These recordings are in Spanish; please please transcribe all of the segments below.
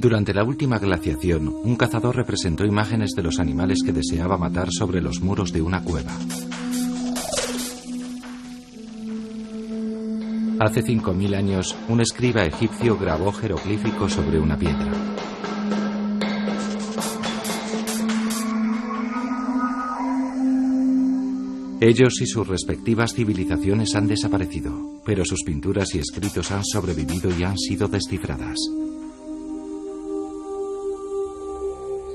Durante la última glaciación, un cazador representó imágenes de los animales que deseaba matar sobre los muros de una cueva. Hace 5000 años, un escriba egipcio grabó jeroglíficos sobre una piedra. Ellos y sus respectivas civilizaciones han desaparecido, pero sus pinturas y escritos han sobrevivido y han sido descifradas.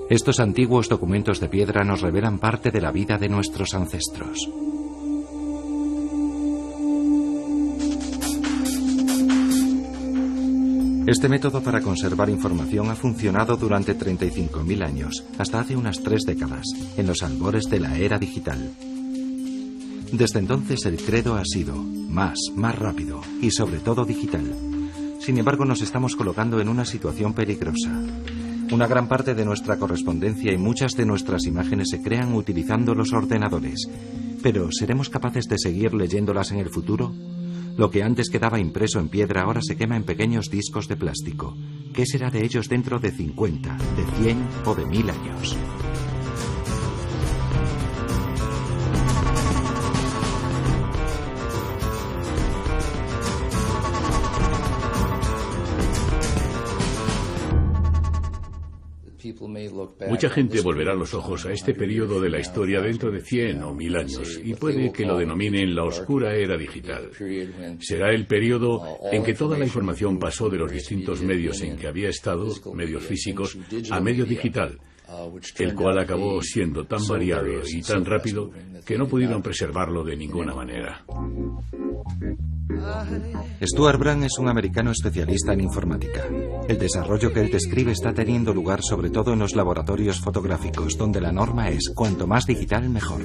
Estos antiguos documentos de piedra nos revelan parte de la vida de nuestros ancestros. Este método para conservar información ha funcionado durante 35.000 años, hasta hace unas 3 décadas, en los albores de la era digital. Desde entonces el credo ha sido más rápido y sobre todo digital. Sin embargo, nos estamos colocando en una situación peligrosa. Una gran parte de nuestra correspondencia y muchas de nuestras imágenes se crean utilizando los ordenadores. Pero, ¿seremos capaces de seguir leyéndolas en el futuro? Lo que antes quedaba impreso en piedra ahora se quema en pequeños discos de plástico. ¿Qué será de ellos dentro de 50, de 100 o de 1000 años? Mucha gente volverá los ojos a este periodo de la historia dentro de 100 o 1000 años y puede que lo denominen la oscura era digital. Será el periodo en que toda la información pasó de los distintos medios en que había estado, medios físicos, a medio digital, el cual acabó siendo tan variado y tan rápido que no pudieron preservarlo de ninguna manera. Stuart Brand es un americano especialista en informática. El desarrollo que él describe está teniendo lugar sobre todo en los laboratorios fotográficos, donde la norma es cuanto más digital, mejor.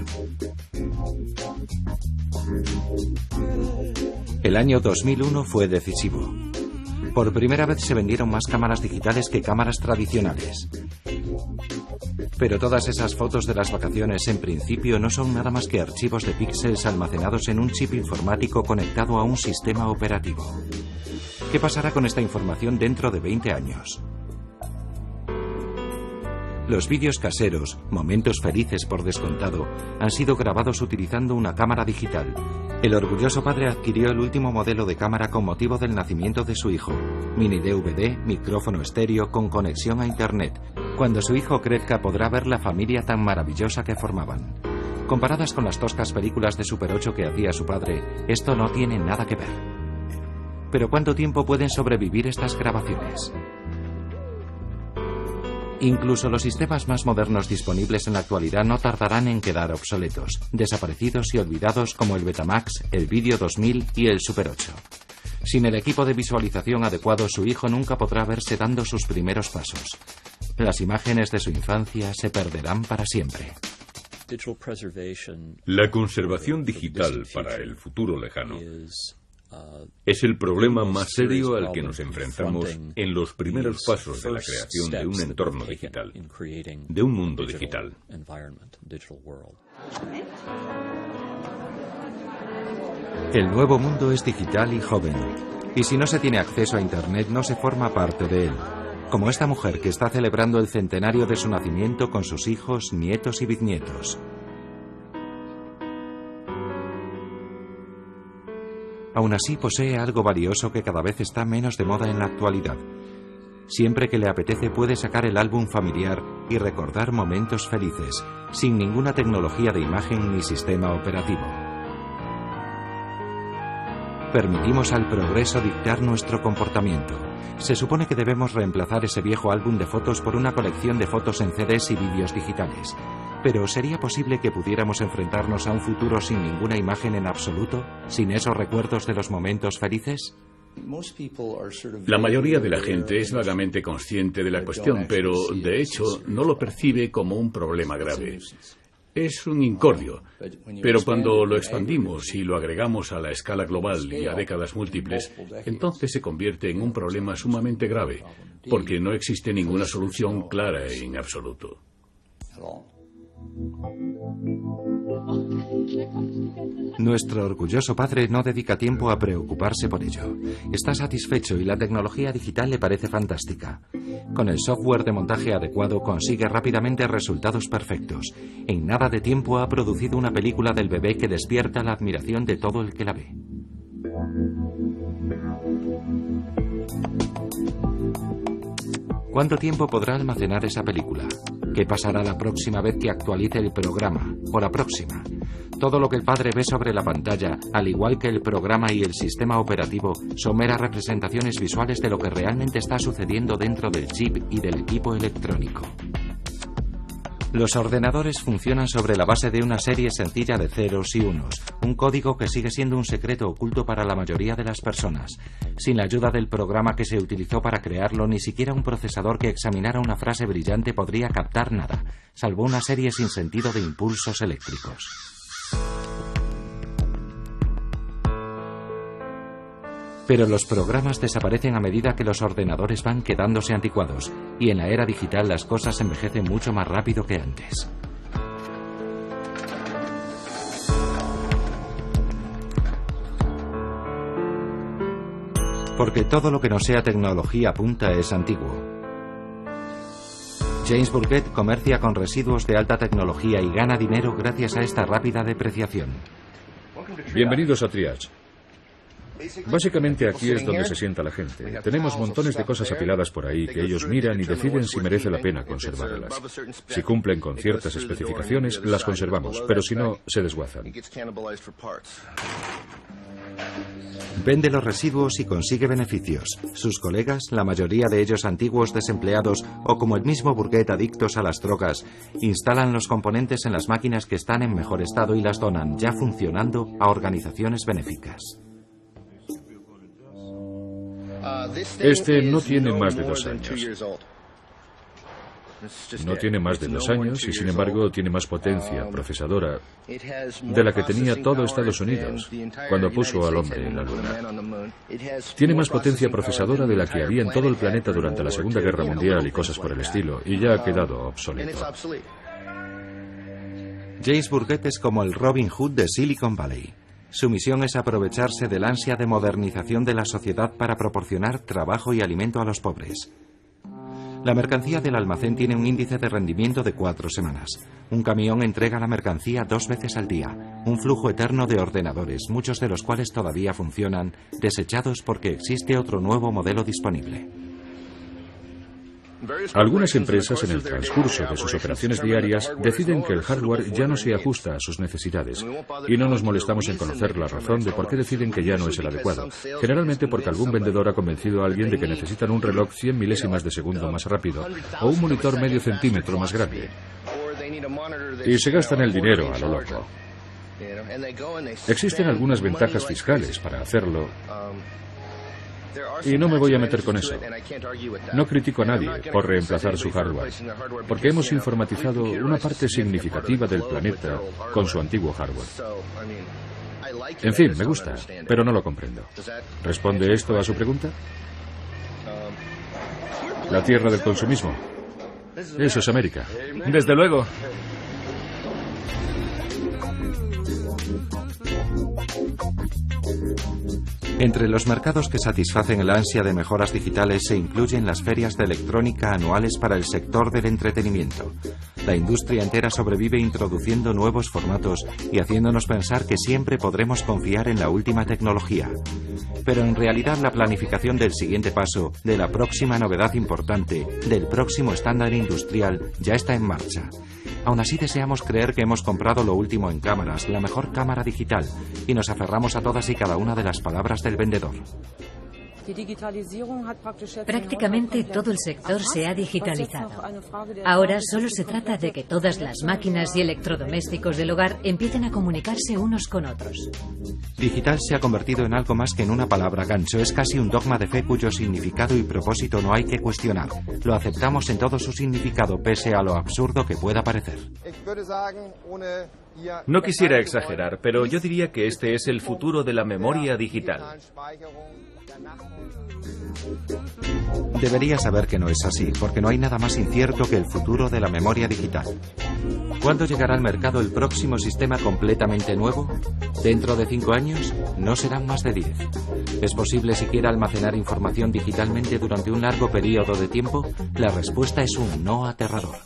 El año 2001 fue decisivo. Por primera vez se vendieron más cámaras digitales que cámaras tradicionales. Pero todas esas fotos de las vacaciones en principio no son nada más que archivos de píxeles almacenados en un chip informático conectado a un sistema operativo. ¿Qué pasará con esta información dentro de 20 años? Los vídeos caseros, momentos felices por descontado, han sido grabados utilizando una cámara digital. El orgulloso padre adquirió el último modelo de cámara con motivo del nacimiento de su hijo. Mini DVD, micrófono estéreo con conexión a internet. Cuando su hijo crezca podrá ver la familia tan maravillosa que formaban. Comparadas con las toscas películas de Super 8 que hacía su padre, esto no tiene nada que ver. Pero ¿cuánto tiempo pueden sobrevivir estas grabaciones? Incluso los sistemas más modernos disponibles en la actualidad no tardarán en quedar obsoletos, desaparecidos y olvidados como el Betamax, el Video 2000 y el Super 8. Sin el equipo de visualización adecuado, su hijo nunca podrá verse dando sus primeros pasos. Las imágenes de su infancia se perderán para siempre. La conservación digital para el futuro lejano es el problema más serio al que nos enfrentamos en los primeros pasos de la creación de un entorno digital, de un mundo digital. El nuevo mundo es digital y joven, y si no se tiene acceso a Internet no se forma parte de él, como esta mujer que está celebrando el centenario de su nacimiento con sus hijos, nietos y bisnietos. Aún así posee algo valioso que cada vez está menos de moda en la actualidad. Siempre que le apetece puede sacar el álbum familiar y recordar momentos felices, sin ninguna tecnología de imagen ni sistema operativo. Permitimos al progreso dictar nuestro comportamiento. Se supone que debemos reemplazar ese viejo álbum de fotos por una colección de fotos en CDs y vídeos digitales. Pero ¿sería posible que pudiéramos enfrentarnos a un futuro sin ninguna imagen en absoluto? ¿Sin esos recuerdos de los momentos felices? La mayoría de la gente es vagamente consciente de la cuestión, pero de hecho no lo percibe como un problema grave. Es un incordio, pero cuando lo expandimos y lo agregamos a la escala global y a décadas múltiples, entonces se convierte en un problema sumamente grave, porque no existe ninguna solución clara en absoluto. Nuestro orgulloso padre no dedica tiempo a preocuparse por ello. Está satisfecho y la tecnología digital le parece fantástica. Con el software de montaje adecuado consigue rápidamente resultados perfectos. En nada de tiempo ha producido una película del bebé que despierta la admiración de todo el que la ve. ¿Cuánto tiempo podrá almacenar esa película? ¿Qué pasará la próxima vez que actualice el programa? ¿O la próxima? Todo lo que el padre ve sobre la pantalla, al igual que el programa y el sistema operativo, son meras representaciones visuales de lo que realmente está sucediendo dentro del chip y del equipo electrónico. Los ordenadores funcionan sobre la base de una serie sencilla de ceros y unos, un código que sigue siendo un secreto oculto para la mayoría de las personas. Sin la ayuda del programa que se utilizó para crearlo, ni siquiera un procesador que examinara una frase brillante podría captar nada, salvo una serie sin sentido de impulsos eléctricos. Pero los programas desaparecen a medida que los ordenadores van quedándose anticuados, y en la era digital las cosas envejecen mucho más rápido que antes. Porque todo lo que no sea tecnología punta es antiguo. James Burkett comercia con residuos de alta tecnología y gana dinero gracias a esta rápida depreciación. Bienvenidos a Triage. Básicamente aquí es donde se sienta la gente. Tenemos montones de cosas apiladas por ahí que ellos miran y deciden si merece la pena conservarlas. Si cumplen con ciertas especificaciones, las conservamos, pero si no, se desguazan. Vende los residuos y consigue beneficios. Sus colegas, la mayoría de ellos antiguos desempleados o como el mismo Burkett adictos a las drogas, instalan los componentes en las máquinas que están en mejor estado y las donan, ya funcionando, a organizaciones benéficas. Este no tiene más de 2 años. No tiene más de 2 años y sin embargo tiene más potencia procesadora de la que tenía todo Estados Unidos cuando puso al hombre en la Luna. Tiene más potencia procesadora de la que había en todo el planeta durante la Segunda Guerra Mundial y cosas por el estilo, y ya ha quedado obsoleto. James Burkett es como el Robin Hood de Silicon Valley. Su misión es aprovecharse del ansia de modernización de la sociedad para proporcionar trabajo y alimento a los pobres. La mercancía del almacén tiene un índice de rendimiento de 4 semanas. Un camión entrega la mercancía 2 veces al día. Un flujo eterno de ordenadores, muchos de los cuales todavía funcionan, desechados porque existe otro nuevo modelo disponible. Algunas empresas, en el transcurso de sus operaciones diarias, deciden que el hardware ya no se ajusta a sus necesidades, y no nos molestamos en conocer la razón de por qué deciden que ya no es el adecuado. Generalmente porque algún vendedor ha convencido a alguien de que necesitan un reloj 100 milésimas de segundo más rápido o un monitor medio centímetro más grande. Y se gastan el dinero a lo loco. Existen algunas ventajas fiscales para hacerlo, y no me voy a meter con eso. No critico a nadie por reemplazar su hardware, porque hemos informatizado una parte significativa del planeta con su antiguo hardware. En fin, me gusta, pero no lo comprendo. ¿Responde esto a su pregunta? La tierra del consumismo. Eso es América. Desde luego. Entre los mercados que satisfacen el ansia de mejoras digitales se incluyen las ferias de electrónica anuales para el sector del entretenimiento. La industria entera sobrevive introduciendo nuevos formatos y haciéndonos pensar que siempre podremos confiar en la última tecnología. Pero en realidad la planificación del siguiente paso, de la próxima novedad importante, del próximo estándar industrial, ya está en marcha. Aún así deseamos creer que hemos comprado lo último en cámaras, la mejor cámara digital, y nos aferramos a todas y cada una de las palabras del vendedor. Prácticamente todo el sector se ha digitalizado. Ahora solo se trata de que todas las máquinas y electrodomésticos del hogar empiecen a comunicarse unos con otros. Digital se ha convertido en algo más que en una palabra gancho. Es casi un dogma de fe cuyo significado y propósito no hay que cuestionar. Lo aceptamos en todo su significado, pese a lo absurdo que pueda parecer. No quisiera exagerar, pero yo diría que este es el futuro de la memoria digital. Debería saber que no es así, porque no hay nada más incierto que el futuro de la memoria digital. ¿Cuándo llegará al mercado el próximo sistema completamente nuevo? ¿Dentro de 5 años? No serán más de 10. ¿Es posible siquiera almacenar información digitalmente durante un largo periodo de tiempo? La respuesta es un no aterrador.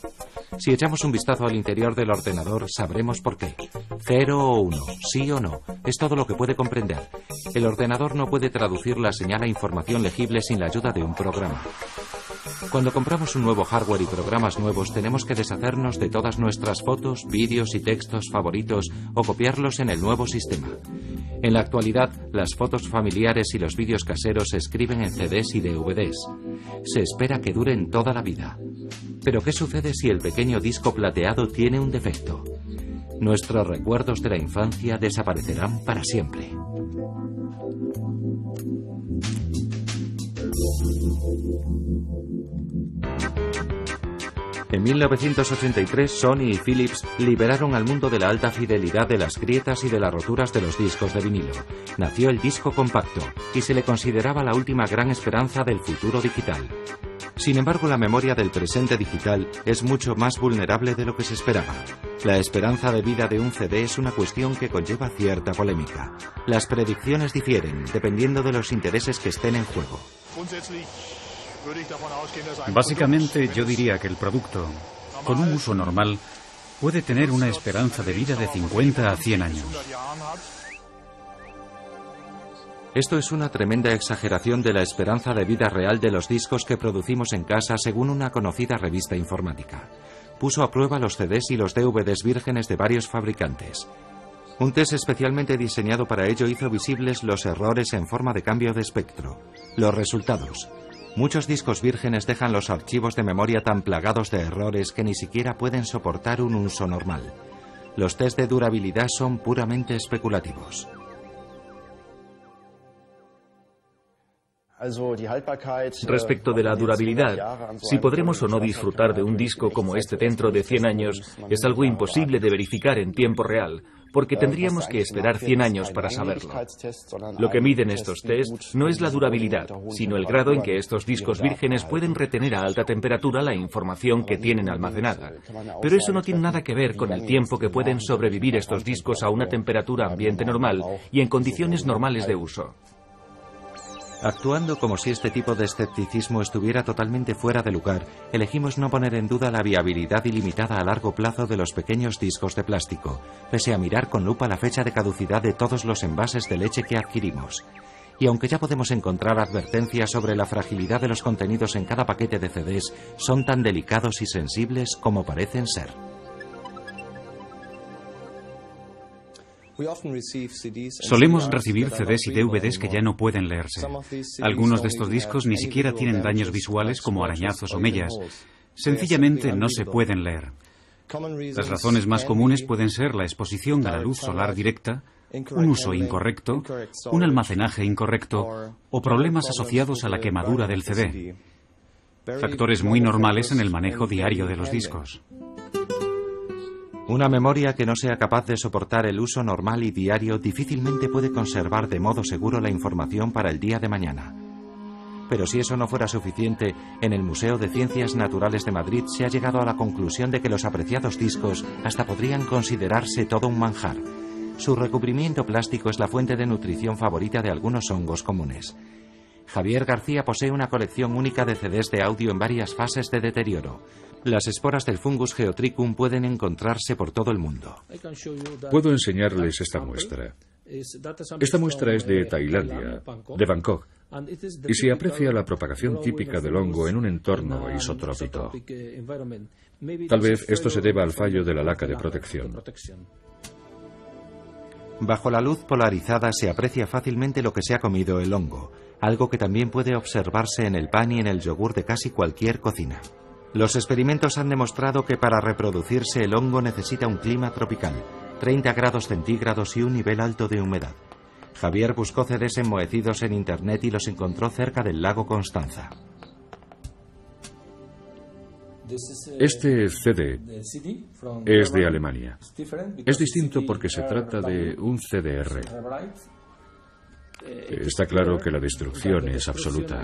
Si echamos un vistazo al interior del ordenador, sabremos por qué. 0 o 1, sí o no, es todo lo que puede comprender. El ordenador no puede traducir la señal a información legible sin la ayuda de un programa. Cuando compramos un nuevo hardware y programas nuevos, tenemos que deshacernos de todas nuestras fotos, vídeos y textos favoritos o copiarlos en el nuevo sistema. En la actualidad, las fotos familiares y los vídeos caseros se escriben en CDs y DVDs. Se espera que duren toda la vida. Pero ¿qué sucede si el pequeño disco plateado tiene un defecto? Nuestros recuerdos de la infancia desaparecerán para siempre. En 1983, Sony y Philips liberaron al mundo de la alta fidelidad de las grietas y de las roturas de los discos de vinilo. Nació el disco compacto y se le consideraba la última gran esperanza del futuro digital. Sin embargo, la memoria del presente digital es mucho más vulnerable de lo que se esperaba. La esperanza de vida de un CD es una cuestión que conlleva cierta polémica. Las predicciones difieren dependiendo de los intereses que estén en juego. Básicamente, yo diría que el producto, con un uso normal, puede tener una esperanza de vida de 50 a 100 años. Esto es una tremenda exageración de la esperanza de vida real de los discos que producimos en casa, según una conocida revista informática. Puso a prueba los CDs y los DVDs vírgenes de varios fabricantes. Un test especialmente diseñado para ello hizo visibles los errores en forma de cambio de espectro. Los resultados: muchos discos vírgenes dejan los archivos de memoria tan plagados de errores que ni siquiera pueden soportar un uso normal. Los test de durabilidad son puramente especulativos. Respecto de la durabilidad, si podremos o no disfrutar de un disco como este dentro de 100 años, es algo imposible de verificar en tiempo real, porque tendríamos que esperar 100 años para saberlo. Lo que miden estos tests no es la durabilidad, sino el grado en que estos discos vírgenes pueden retener a alta temperatura la información que tienen almacenada. Pero eso no tiene nada que ver con el tiempo que pueden sobrevivir estos discos a una temperatura ambiente normal y en condiciones normales de uso. Actuando como si este tipo de escepticismo estuviera totalmente fuera de lugar, elegimos no poner en duda la viabilidad ilimitada a largo plazo de los pequeños discos de plástico, pese a mirar con lupa la fecha de caducidad de todos los envases de leche que adquirimos. Y aunque ya podemos encontrar advertencias sobre la fragilidad de los contenidos en cada paquete de CDs, son tan delicados y sensibles como parecen ser. Solemos recibir CDs y DVDs que ya no pueden leerse. Algunos de estos discos ni siquiera tienen daños visuales como arañazos o mellas. Sencillamente no se pueden leer. Las razones más comunes pueden ser la exposición a la luz solar directa, un uso incorrecto, un almacenaje incorrecto o problemas asociados a la quemadura del CD. Factores muy normales en el manejo diario de los discos. Una memoria que no sea capaz de soportar el uso normal y diario difícilmente puede conservar de modo seguro la información para el día de mañana. Pero si eso no fuera suficiente, en el Museo de Ciencias Naturales de Madrid se ha llegado a la conclusión de que los apreciados discos hasta podrían considerarse todo un manjar. Su recubrimiento plástico es la fuente de nutrición favorita de algunos hongos comunes. Javier García posee una colección única de CDs de audio en varias fases de deterioro. Las esporas del fungus Geotrichum pueden encontrarse por todo el mundo. Puedo enseñarles esta muestra. Esta muestra es de Tailandia, de Bangkok, y se aprecia la propagación típica del hongo en un entorno isotrópico. Tal vez esto se deba al fallo de la laca de protección. Bajo la luz polarizada se aprecia fácilmente lo que se ha comido el hongo, algo que también puede observarse en el pan y en el yogur de casi cualquier cocina. Los experimentos han demostrado que para reproducirse el hongo necesita un clima tropical, 30 grados centígrados y un nivel alto de humedad. Javier buscó CDs enmohecidos en internet y los encontró cerca del lago Constanza. Este CD es de Alemania. Es distinto porque se trata de un CDR. Está claro que la destrucción es absoluta.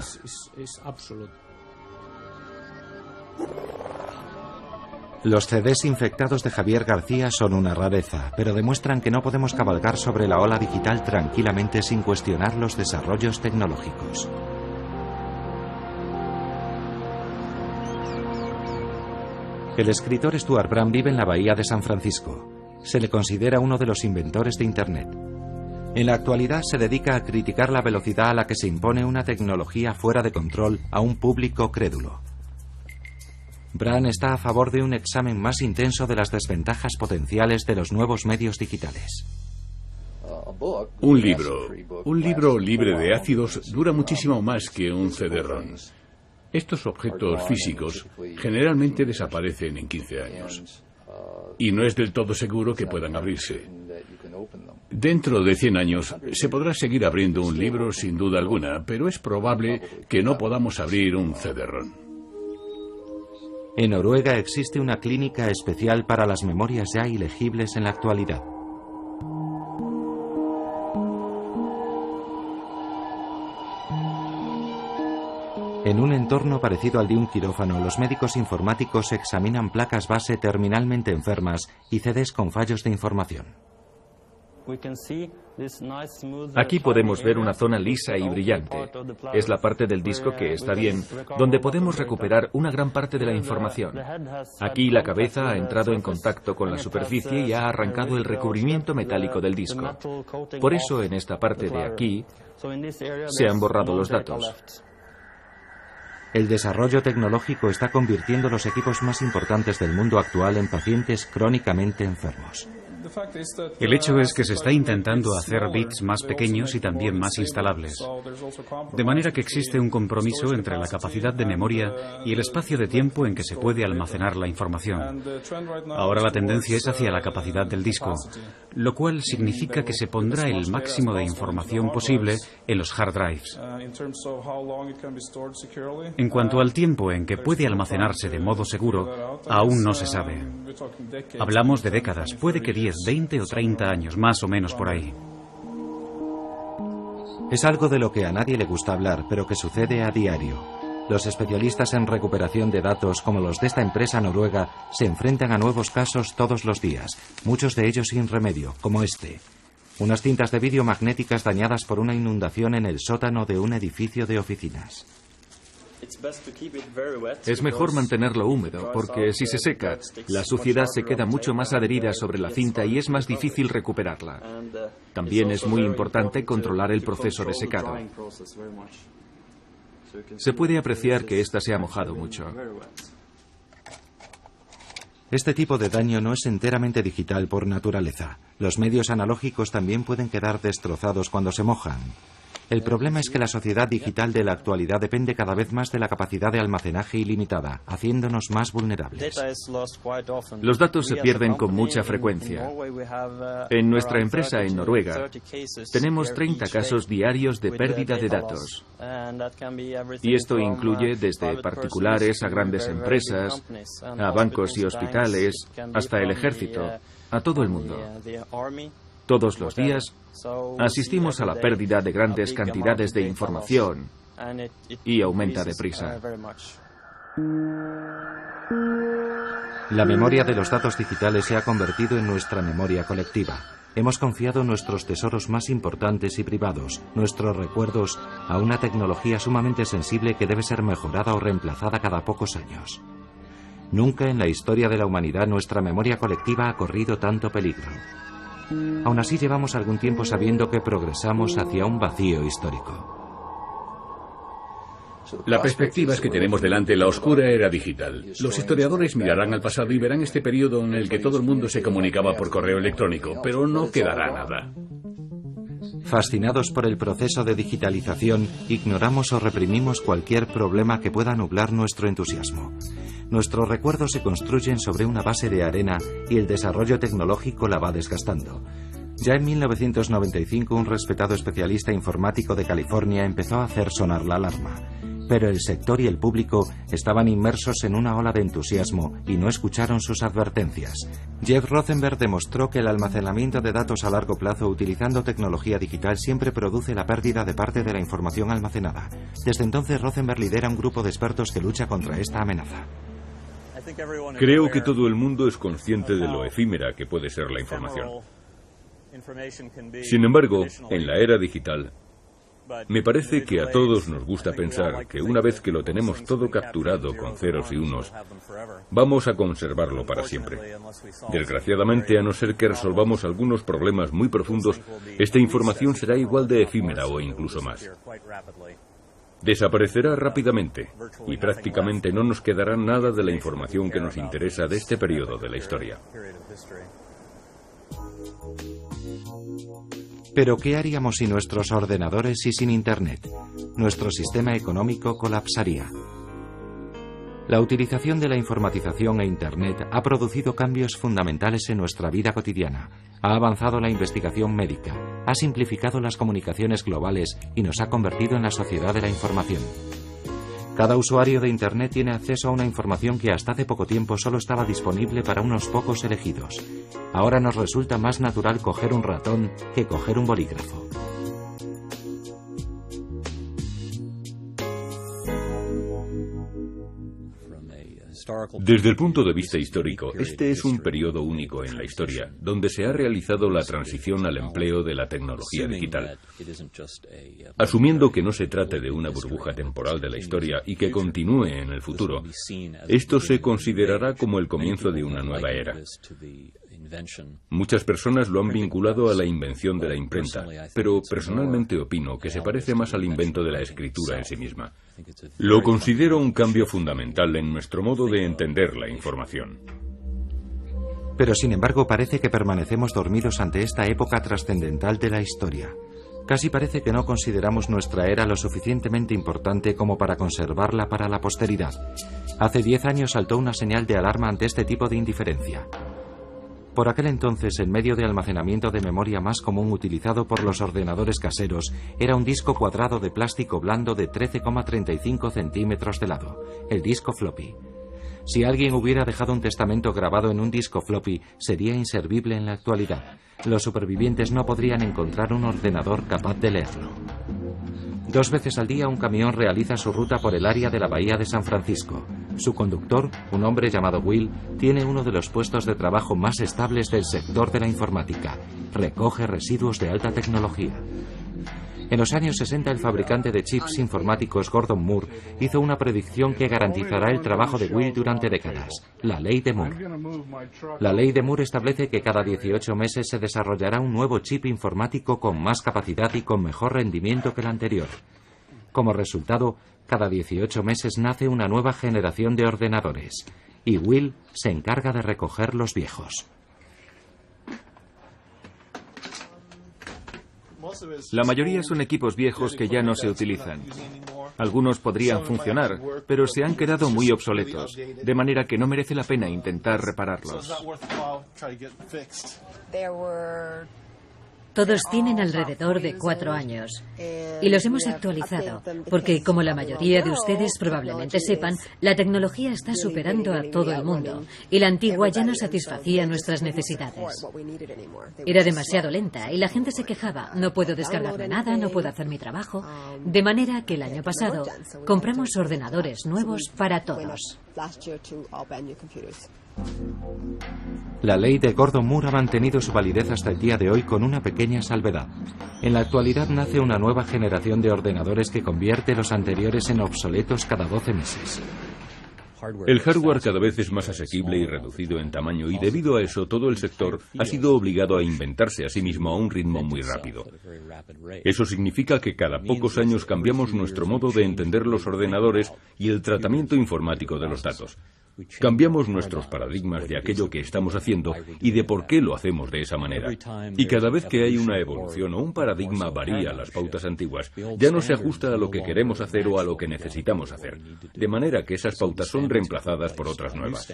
Los CDs infectados de Javier García son una rareza, pero demuestran que no podemos cabalgar sobre la ola digital tranquilamente sin cuestionar los desarrollos tecnológicos. El escritor Stuart Brand vive en la bahía de San Francisco. Se le considera uno de los inventores de Internet. En la actualidad se dedica a criticar la velocidad a la que se impone una tecnología fuera de control a un público crédulo. Brand está a favor de un examen más intenso de las desventajas potenciales de los nuevos medios digitales. Un libro libre de ácidos dura muchísimo más que un CD-ROM. Estos objetos físicos generalmente desaparecen en 15 años. Y no es del todo seguro que puedan abrirse. Dentro de 100 años se podrá seguir abriendo un libro sin duda alguna, pero es probable que no podamos abrir un CD-ROM. En Noruega existe una clínica especial para las memorias ya ilegibles en la actualidad. En un entorno parecido al de un quirófano, los médicos informáticos examinan placas base terminalmente enfermas y CDs con fallos de información. Aquí podemos ver una zona lisa y brillante. Es la parte del disco que está bien, donde podemos recuperar una gran parte de la información. Aquí la cabeza ha entrado en contacto con la superficie y ha arrancado el recubrimiento metálico del disco. Por eso en esta parte de aquí se han borrado los datos. El desarrollo tecnológico está convirtiendo los equipos más importantes del mundo actual en pacientes crónicamente enfermos. El hecho es que se está intentando hacer bits más pequeños y también más instalables. De manera que existe un compromiso entre la capacidad de memoria y el espacio de tiempo en que se puede almacenar la información. Ahora la tendencia es hacia la capacidad del disco, lo cual significa que se pondrá el máximo de información posible en los hard drives. En cuanto al tiempo en que puede almacenarse de modo seguro, aún no se sabe. Hablamos de décadas, puede que 10, 20 o 30 años, más o menos por ahí. Es algo de lo que a nadie le gusta hablar, pero que sucede a diario. Los especialistas en recuperación de datos, como los de esta empresa noruega, se enfrentan a nuevos casos todos los días, muchos de ellos sin remedio, como este. Unas cintas de vídeo magnéticas dañadas por una inundación en el sótano de un edificio de oficinas. Es mejor mantenerlo húmedo, porque si se seca, la suciedad se queda mucho más adherida sobre la cinta y es más difícil recuperarla. También es muy importante controlar el proceso de secado. Se puede apreciar que ésta se ha mojado mucho. Este tipo de daño no es enteramente digital por naturaleza. Los medios analógicos también pueden quedar destrozados cuando se mojan. El problema es que la sociedad digital de la actualidad depende cada vez más de la capacidad de almacenaje ilimitada, haciéndonos más vulnerables. Los datos se pierden con mucha frecuencia. En nuestra empresa en Noruega tenemos 30 casos diarios de pérdida de datos. Y esto incluye desde particulares a grandes empresas, a bancos y hospitales, hasta el ejército, a todo el mundo. Todos los días asistimos a la pérdida de grandes cantidades de información y aumenta deprisa. La memoria de los datos digitales se ha convertido en nuestra memoria colectiva. Hemos confiado nuestros tesoros más importantes y privados, nuestros recuerdos, a una tecnología sumamente sensible que debe ser mejorada o reemplazada cada pocos años. Nunca en la historia de la humanidad nuestra memoria colectiva ha corrido tanto peligro. Aún así llevamos algún tiempo sabiendo que progresamos hacia un vacío histórico. La perspectiva es que tenemos delante la oscura era digital. Los historiadores mirarán al pasado y verán este periodo en el que todo el mundo se comunicaba por correo electrónico, pero no quedará nada. Fascinados por el proceso de digitalización, ignoramos o reprimimos cualquier problema que pueda nublar nuestro entusiasmo. Nuestros recuerdos se construyen sobre una base de arena y el desarrollo tecnológico la va desgastando. Ya en 1995, un respetado especialista informático de California empezó a hacer sonar la alarma. Pero el sector y el público estaban inmersos en una ola de entusiasmo y no escucharon sus advertencias. Jeff Rosenberg demostró que el almacenamiento de datos a largo plazo utilizando tecnología digital siempre produce la pérdida de parte de la información almacenada. Desde entonces, Rosenberg lidera un grupo de expertos que lucha contra esta amenaza. Creo que todo el mundo es consciente de lo efímera que puede ser la información. Sin embargo, en la era digital, me parece que a todos nos gusta pensar que una vez que lo tenemos todo capturado con ceros y unos, vamos a conservarlo para siempre. Desgraciadamente, a no ser que resolvamos algunos problemas muy profundos, esta información será igual de efímera o incluso más. Desaparecerá rápidamente y prácticamente no nos quedará nada de la información que nos interesa de este periodo de la historia. Pero ¿qué haríamos sin nuestros ordenadores y sin Internet? Nuestro sistema económico colapsaría. La utilización de la informatización e Internet ha producido cambios fundamentales en nuestra vida cotidiana. Ha avanzado la investigación médica, ha simplificado las comunicaciones globales y nos ha convertido en la sociedad de la información. Cada usuario de Internet tiene acceso a una información que hasta hace poco tiempo solo estaba disponible para unos pocos elegidos. Ahora nos resulta más natural coger un ratón que coger un bolígrafo. Desde el punto de vista histórico, este es un periodo único en la historia, donde se ha realizado la transición al empleo de la tecnología digital. Asumiendo que no se trate de una burbuja temporal de la historia y que continúe en el futuro, esto se considerará como el comienzo de una nueva era. Muchas personas lo han vinculado a la invención de la imprenta, pero personalmente opino que se parece más al invento de la escritura en sí misma. Lo considero un cambio fundamental en nuestro modo de entender la información. Pero sin embargo parece que permanecemos dormidos ante esta época trascendental de la historia. Casi parece que no consideramos nuestra era lo suficientemente importante como para conservarla para la posteridad. Hace 10 años saltó una señal de alarma ante este tipo de indiferencia. Por aquel entonces, el medio de almacenamiento de memoria más común utilizado por los ordenadores caseros era un disco cuadrado de plástico blando de 13,35 centímetros de lado, el disco floppy. Si alguien hubiera dejado un testamento grabado en un disco floppy, sería inservible en la actualidad. Los supervivientes no podrían encontrar un ordenador capaz de leerlo. 2 veces al día un camión realiza su ruta por el área de la bahía de San Francisco. Su conductor, un hombre llamado Will, tiene uno de los puestos de trabajo más estables del sector de la informática. Recoge residuos de alta tecnología. En los años 60 el fabricante de chips informáticos Gordon Moore hizo una predicción que garantizará el trabajo de Will durante décadas, la ley de Moore. La ley de Moore establece que cada 18 meses se desarrollará un nuevo chip informático con más capacidad y con mejor rendimiento que el anterior. Como resultado, cada 18 meses nace una nueva generación de ordenadores, y Will se encarga de recoger los viejos. La mayoría son equipos viejos que ya no se utilizan. Algunos podrían funcionar, pero se han quedado muy obsoletos, de manera que no merece la pena intentar repararlos. Todos tienen alrededor de 4 años y los hemos actualizado porque, como la mayoría de ustedes probablemente sepan, la tecnología está superando a todo el mundo y la antigua ya no satisfacía nuestras necesidades. Era demasiado lenta y la gente se quejaba: no puedo descargarme nada, no puedo hacer mi trabajo. De manera que el año pasado compramos ordenadores nuevos para todos. La ley de Gordon Moore ha mantenido su validez hasta el día de hoy con una pequeña salvedad. En la actualidad nace una nueva generación de ordenadores que convierte los anteriores en obsoletos cada 12 meses. El hardware cada vez es más asequible y reducido en tamaño, y debido a eso todo el sector ha sido obligado a inventarse a sí mismo a un ritmo muy rápido. Eso significa que cada pocos años cambiamos nuestro modo de entender los ordenadores y el tratamiento informático de los datos. Cambiamos nuestros paradigmas de aquello que estamos haciendo y de por qué lo hacemos de esa manera. Y cada vez que hay una evolución o un paradigma varía las pautas antiguas, ya no se ajusta a lo que queremos hacer o a lo que necesitamos hacer, de manera que esas pautas son reemplazadas por otras nuevas.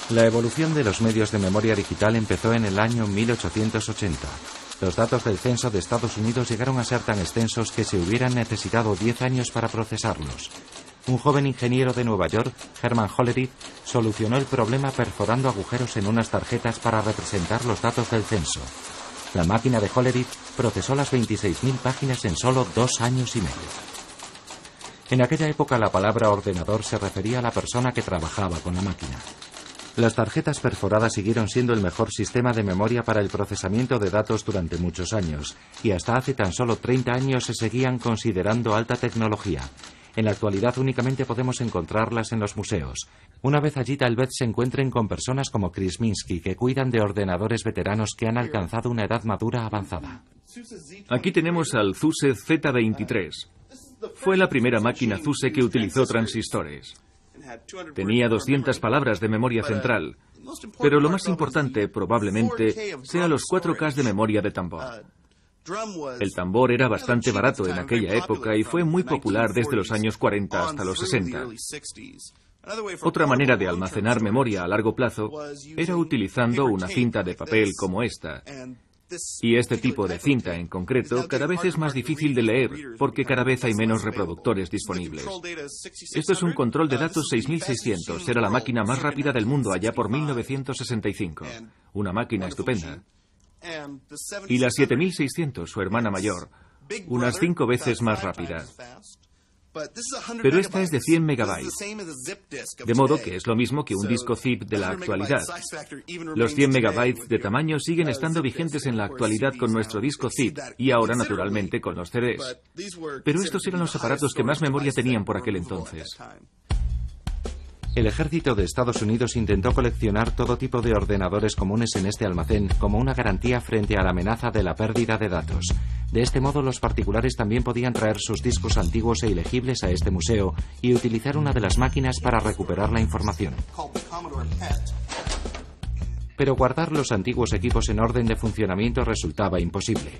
La evolución de los medios de memoria digital empezó en el año 1880. Los datos del censo de Estados Unidos llegaron a ser tan extensos que se hubieran necesitado 10 años para procesarlos. Un joven ingeniero de Nueva York, Herman Hollerith, solucionó el problema perforando agujeros en unas tarjetas para representar los datos del censo. La máquina de Hollerith procesó las 26.000 páginas en solo 2 años y medio. En aquella época la palabra ordenador se refería a la persona que trabajaba con la máquina. Las tarjetas perforadas siguieron siendo el mejor sistema de memoria para el procesamiento de datos durante muchos años, y hasta hace tan solo 30 años se seguían considerando alta tecnología. En la actualidad únicamente podemos encontrarlas en los museos. Una vez allí tal vez se encuentren con personas como Chris Minsky, que cuidan de ordenadores veteranos que han alcanzado una edad madura avanzada. Aquí tenemos al Zuse Z23. Fue la primera máquina Zuse que utilizó transistores. Tenía 200 palabras de memoria central, pero lo más importante probablemente sea los 4K de memoria de tambor. El tambor era bastante barato en aquella época y fue muy popular desde los años 40 hasta los 60. Otra manera de almacenar memoria a largo plazo era utilizando una cinta de papel como esta. Y este tipo de cinta en concreto cada vez es más difícil de leer porque cada vez hay menos reproductores disponibles. Esto es un control de datos 6600. Era la máquina más rápida del mundo allá por 1965. Una máquina estupenda. Y la 7600, su hermana mayor, unas 5 veces más rápida. Pero esta es de 100 megabytes, de modo que es lo mismo que un disco zip de la actualidad. Los 100 megabytes de tamaño siguen estando vigentes en la actualidad con nuestro disco zip y ahora naturalmente con los CDs. Pero estos eran los aparatos que más memoria tenían por aquel entonces. El ejército de Estados Unidos intentó coleccionar todo tipo de ordenadores comunes en este almacén como una garantía frente a la amenaza de la pérdida de datos. De este modo, los particulares también podían traer sus discos antiguos e ilegibles a este museo y utilizar una de las máquinas para recuperar la información. Pero guardar los antiguos equipos en orden de funcionamiento resultaba imposible.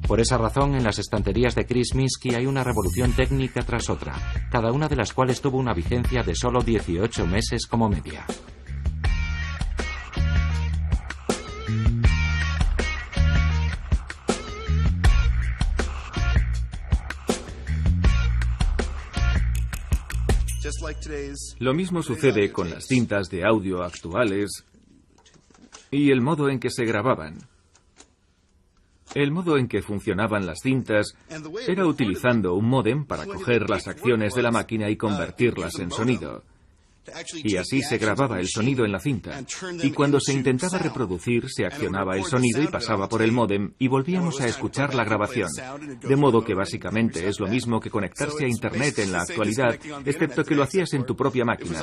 Por esa razón, en las estanterías de Chris Minsky hay una revolución técnica tras otra, cada una de las cuales tuvo una vigencia de solo 18 meses como media. Lo mismo sucede con las cintas de audio actuales y el modo en que se grababan. El modo en que funcionaban las cintas era utilizando un módem para coger las acciones de la máquina y convertirlas en sonido. Y así se grababa el sonido en la cinta. Y cuando se intentaba reproducir, se accionaba el sonido y pasaba por el módem y volvíamos a escuchar la grabación. De modo que básicamente es lo mismo que conectarse a Internet en la actualidad, excepto que lo hacías en tu propia máquina.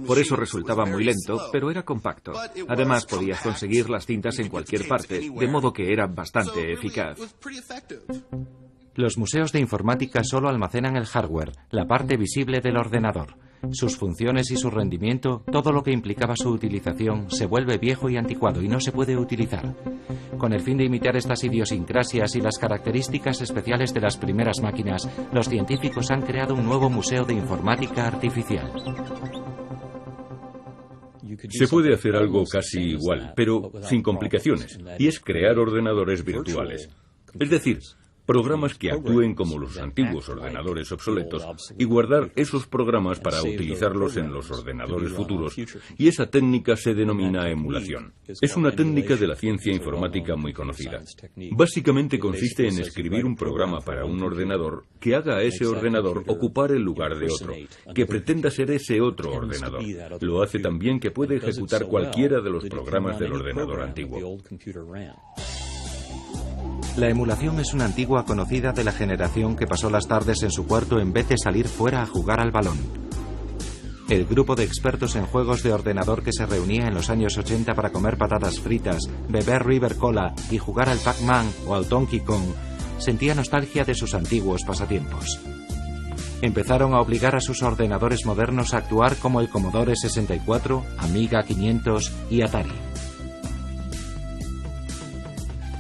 Por eso resultaba muy lento, pero era compacto. Además, podías conseguir las cintas en cualquier parte, de modo que era bastante eficaz. Los museos de informática solo almacenan el hardware, la parte visible del ordenador. Sus funciones y su rendimiento, todo lo que implicaba su utilización, se vuelve viejo y anticuado y no se puede utilizar. Con el fin de imitar estas idiosincrasias y las características especiales de las primeras máquinas, los científicos han creado un nuevo museo de informática artificial. Se puede hacer algo casi igual, pero sin complicaciones, y es crear ordenadores virtuales. Es decir, programas que actúen como los antiguos ordenadores obsoletos y guardar esos programas para utilizarlos en los ordenadores futuros, y esa técnica se denomina emulación. Es una técnica de la ciencia informática muy conocida. Básicamente consiste en escribir un programa para un ordenador que haga a ese ordenador ocupar el lugar de otro, que pretenda ser ese otro ordenador. Lo hace tan bien que puede ejecutar cualquiera de los programas del ordenador antiguo. La emulación es una antigua conocida de la generación que pasó las tardes en su cuarto en vez de salir fuera a jugar al balón. El grupo de expertos en juegos de ordenador que se reunía en los años 80 para comer patatas fritas, beber River Cola y jugar al Pac-Man o al Donkey Kong, sentía nostalgia de sus antiguos pasatiempos. Empezaron a obligar a sus ordenadores modernos a actuar como el Commodore 64, Amiga 500 y Atari.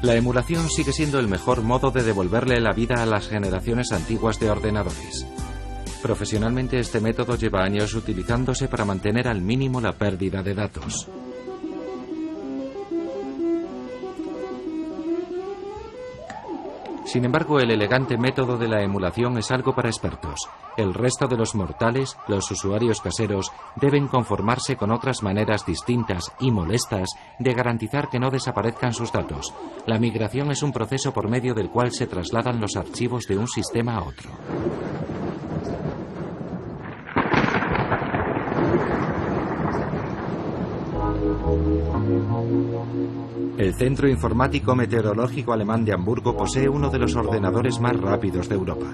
La emulación sigue siendo el mejor modo de devolverle la vida a las generaciones antiguas de ordenadores. Profesionalmente, este método lleva años utilizándose para mantener al mínimo la pérdida de datos. Sin embargo, el elegante método de la emulación es algo para expertos. El resto de los mortales, los usuarios caseros, deben conformarse con otras maneras distintas y molestas de garantizar que no desaparezcan sus datos. La migración es un proceso por medio del cual se trasladan los archivos de un sistema a otro. El Centro Informático Meteorológico Alemán de Hamburgo posee uno de los ordenadores más rápidos de Europa.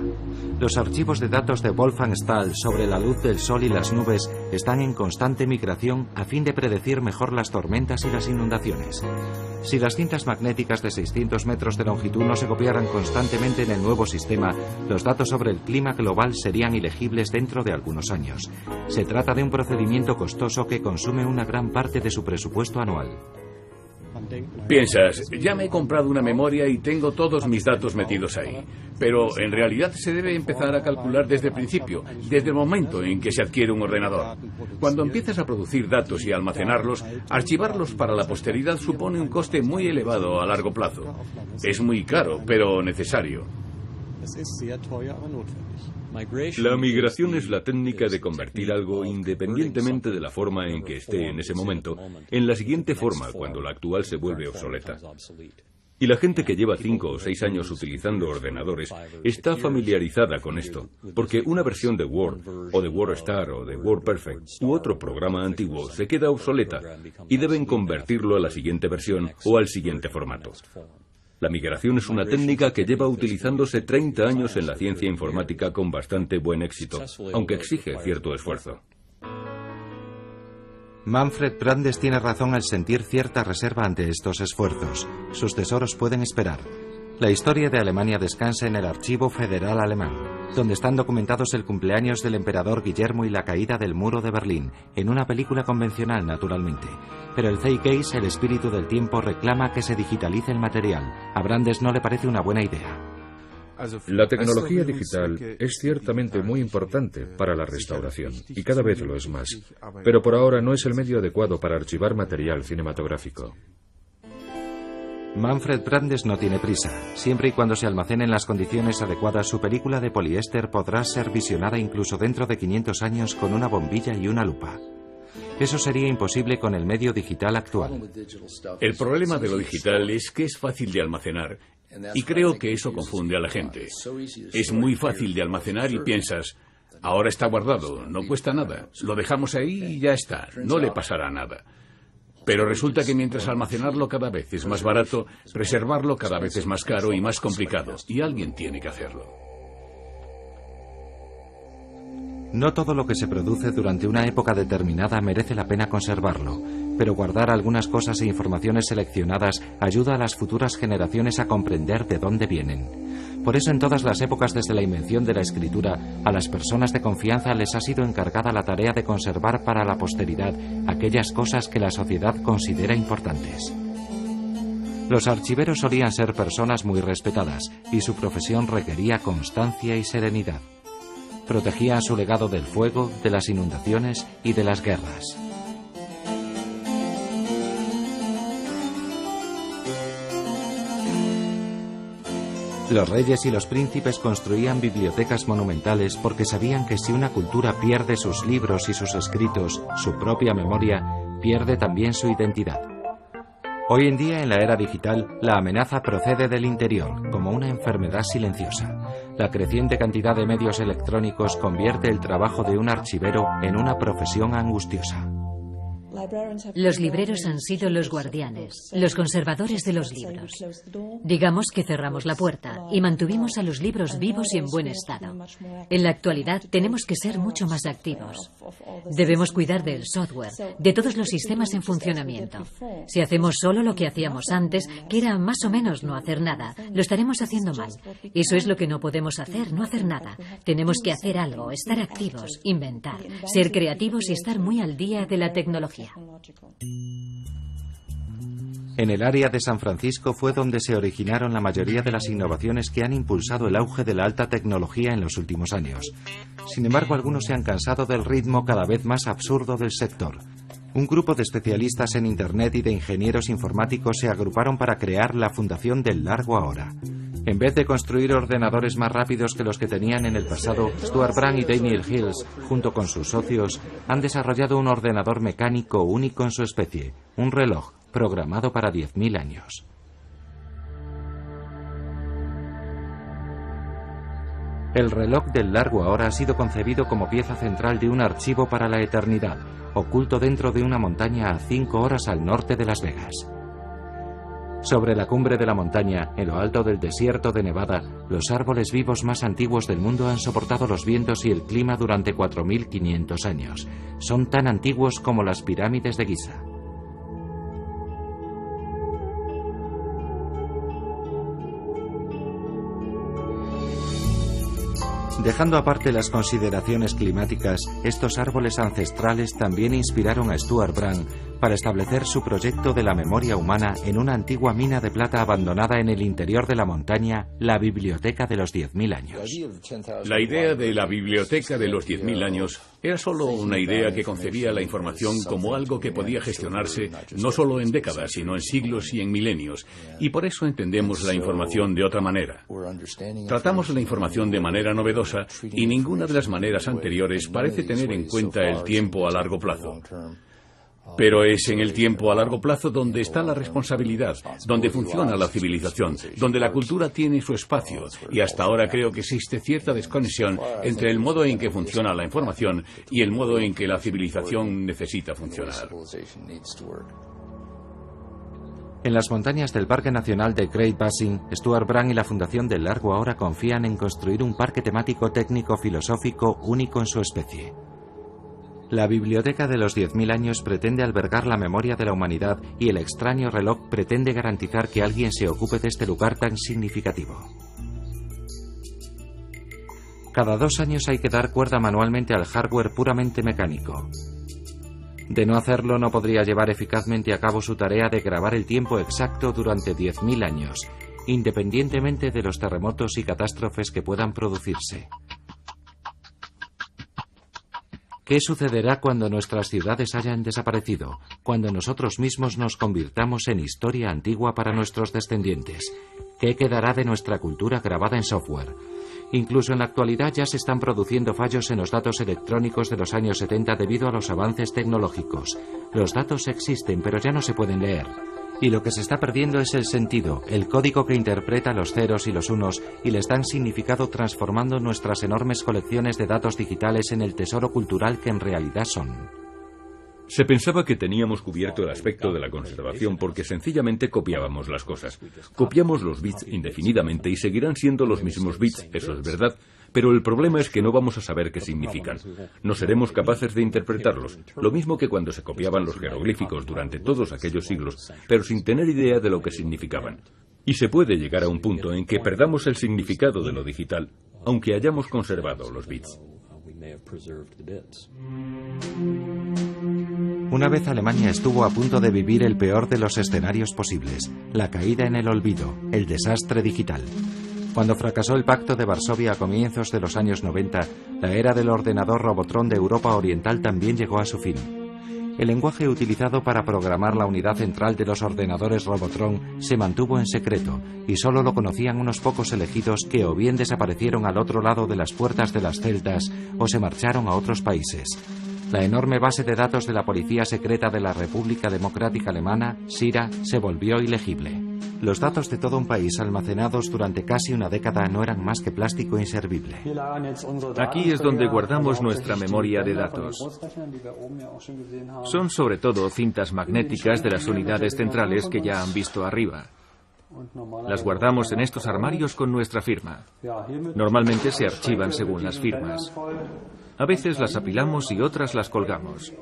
Los archivos de datos de Wolfgang Stahl sobre la luz del sol y las nubes están en constante migración a fin de predecir mejor las tormentas y las inundaciones. Si las cintas magnéticas de 600 metros de longitud no se copiaran constantemente en el nuevo sistema, los datos sobre el clima global serían ilegibles dentro de algunos años. Se trata de un procedimiento costoso que consume una gran parte de su presupuesto anual. Piensas, ya me he comprado una memoria y tengo todos mis datos metidos ahí. Pero en realidad se debe empezar a calcular desde el principio, desde el momento en que se adquiere un ordenador. Cuando empiezas a producir datos y almacenarlos, archivarlos para la posteridad supone un coste muy elevado a largo plazo. Es muy caro, pero necesario. La migración es la técnica de convertir algo, independientemente de la forma en que esté en ese momento, en la siguiente forma cuando la actual se vuelve obsoleta. Y la gente que lleva 5 o 6 años utilizando ordenadores está familiarizada con esto, porque una versión de Word, o de WordStar, o de WordPerfect, u otro programa antiguo se queda obsoleta y deben convertirlo a la siguiente versión o al siguiente formato. La migración es una técnica que lleva utilizándose 30 años en la ciencia informática con bastante buen éxito, aunque exige cierto esfuerzo. Manfred Brandes tiene razón al sentir cierta reserva ante estos esfuerzos. Sus tesoros pueden esperar. La historia de Alemania descansa en el Archivo Federal Alemán, donde están documentados el cumpleaños del emperador Guillermo y la caída del muro de Berlín, en una película convencional, naturalmente. Pero el Zeitgeist, el espíritu del tiempo, reclama que se digitalice el material. A Brandes no le parece una buena idea. La tecnología digital es ciertamente muy importante para la restauración, y cada vez lo es más. Pero por ahora no es el medio adecuado para archivar material cinematográfico. Manfred Brandes no tiene prisa. Siempre y cuando se almacene en las condiciones adecuadas, su película de poliéster podrá ser visionada incluso dentro de 500 años con una bombilla y una lupa. Eso sería imposible con el medio digital actual. El problema de lo digital es que es fácil de almacenar, y creo que eso confunde a la gente. Es muy fácil de almacenar y piensas, ahora está guardado, no cuesta nada, lo dejamos ahí y ya está, no le pasará nada. Pero resulta que mientras almacenarlo cada vez es más barato, preservarlo cada vez es más caro y más complicado, y alguien tiene que hacerlo. No todo lo que se produce durante una época determinada merece la pena conservarlo, pero guardar algunas cosas e informaciones seleccionadas ayuda a las futuras generaciones a comprender de dónde vienen. Por eso en todas las épocas desde la invención de la escritura, a las personas de confianza les ha sido encargada la tarea de conservar para la posteridad aquellas cosas que la sociedad considera importantes. Los archiveros solían ser personas muy respetadas y su profesión requería constancia y serenidad. Protegían su legado del fuego, de las inundaciones y de las guerras. Los reyes y los príncipes construían bibliotecas monumentales porque sabían que si una cultura pierde sus libros y sus escritos, su propia memoria, pierde también su identidad. Hoy en día, en la era digital, la amenaza procede del interior, como una enfermedad silenciosa. La creciente cantidad de medios electrónicos convierte el trabajo de un archivero en una profesión angustiosa. Los libreros han sido los guardianes, los conservadores de los libros. Digamos que cerramos la puerta y mantuvimos a los libros vivos y en buen estado. En la actualidad tenemos que ser mucho más activos. Debemos cuidar del software, de todos los sistemas en funcionamiento. Si hacemos solo lo que hacíamos antes, que era más o menos no hacer nada, lo estaremos haciendo mal. Eso es lo que no podemos hacer, no hacer nada. Tenemos que hacer algo, estar activos, inventar, ser creativos y estar muy al día de la tecnología. En el área de San Francisco fue donde se originaron la mayoría de las innovaciones que han impulsado el auge de la alta tecnología en los últimos años. Sin embargo, algunos se han cansado del ritmo cada vez más absurdo del sector. Un grupo de especialistas en Internet y de ingenieros informáticos se agruparon para crear la Fundación del Largo Ahora. En vez de construir ordenadores más rápidos que los que tenían en el pasado, Stuart Brand y Daniel Hills, junto con sus socios, han desarrollado un ordenador mecánico único en su especie, un reloj programado para 10.000 años. El reloj del largo ahora ha sido concebido como pieza central de un archivo para la eternidad, oculto dentro de una montaña a 5 horas al norte de Las Vegas. Sobre la cumbre de la montaña, en lo alto del desierto de Nevada, los árboles vivos más antiguos del mundo han soportado los vientos y el clima durante 4.500 años. Son tan antiguos como las pirámides de Giza. Dejando aparte las consideraciones climáticas, estos árboles ancestrales también inspiraron a Stuart Brand para establecer su proyecto de la memoria humana en una antigua mina de plata abandonada en el interior de la montaña, la Biblioteca de los 10.000 años. La idea de la Biblioteca de los 10.000 años era solo una idea que concebía la información como algo que podía gestionarse no solo en décadas, sino en siglos y en milenios, y por eso entendemos la información de otra manera. Tratamos la información de manera novedosa y ninguna de las maneras anteriores parece tener en cuenta el tiempo a largo plazo. Pero es en el tiempo a largo plazo donde está la responsabilidad, donde funciona la civilización, donde la cultura tiene su espacio, y hasta ahora creo que existe cierta desconexión entre el modo en que funciona la información y el modo en que la civilización necesita funcionar. En las montañas del Parque Nacional de Great Basin, Stuart Brand y la Fundación del Largo ahora confían en construir un parque temático técnico-filosófico único en su especie. La Biblioteca de los 10.000 años pretende albergar la memoria de la humanidad y el extraño reloj pretende garantizar que alguien se ocupe de este lugar tan significativo. Cada 2 años hay que dar cuerda manualmente al hardware puramente mecánico. De no hacerlo, no podría llevar eficazmente a cabo su tarea de grabar el tiempo exacto durante 10.000 años, independientemente de los terremotos y catástrofes que puedan producirse. ¿Qué sucederá cuando nuestras ciudades hayan desaparecido? Cuando nosotros mismos nos convirtamos en historia antigua para nuestros descendientes. ¿Qué quedará de nuestra cultura grabada en software? Incluso en la actualidad ya se están produciendo fallos en los datos electrónicos de los años 70 debido a los avances tecnológicos. Los datos existen, pero ya no se pueden leer. Y lo que se está perdiendo es el sentido, el código que interpreta los ceros y los unos y les dan significado transformando nuestras enormes colecciones de datos digitales en el tesoro cultural que en realidad son. Se pensaba que teníamos cubierto el aspecto de la conservación porque sencillamente copiábamos las cosas. Copiamos los bits indefinidamente y seguirán siendo los mismos bits, eso es verdad, pero el problema es que no vamos a saber qué significan. No seremos capaces de interpretarlos, lo mismo que cuando se copiaban los jeroglíficos durante todos aquellos siglos, pero sin tener idea de lo que significaban. Y se puede llegar a un punto en que perdamos el significado de lo digital, aunque hayamos conservado los bits. Una vez Alemania estuvo a punto de vivir el peor de los escenarios posibles, la caída en el olvido, el desastre digital. Cuando fracasó el Pacto de Varsovia a comienzos de los años 90, la era del ordenador Robotron de Europa Oriental también llegó a su fin. El lenguaje utilizado para programar la unidad central de los ordenadores Robotron se mantuvo en secreto y solo lo conocían unos pocos elegidos que o bien desaparecieron al otro lado de las puertas de las celdas o se marcharon a otros países. La enorme base de datos de la Policía Secreta de la República Democrática Alemana, SIRA, se volvió ilegible. Los datos de todo un país almacenados durante casi una década no eran más que plástico inservible. Aquí es donde guardamos nuestra memoria de datos. Son sobre todo cintas magnéticas de las unidades centrales que ya han visto arriba. Las guardamos en estos armarios con nuestra firma. Normalmente se archivan según las firmas. A veces las apilamos y otras las colgamos.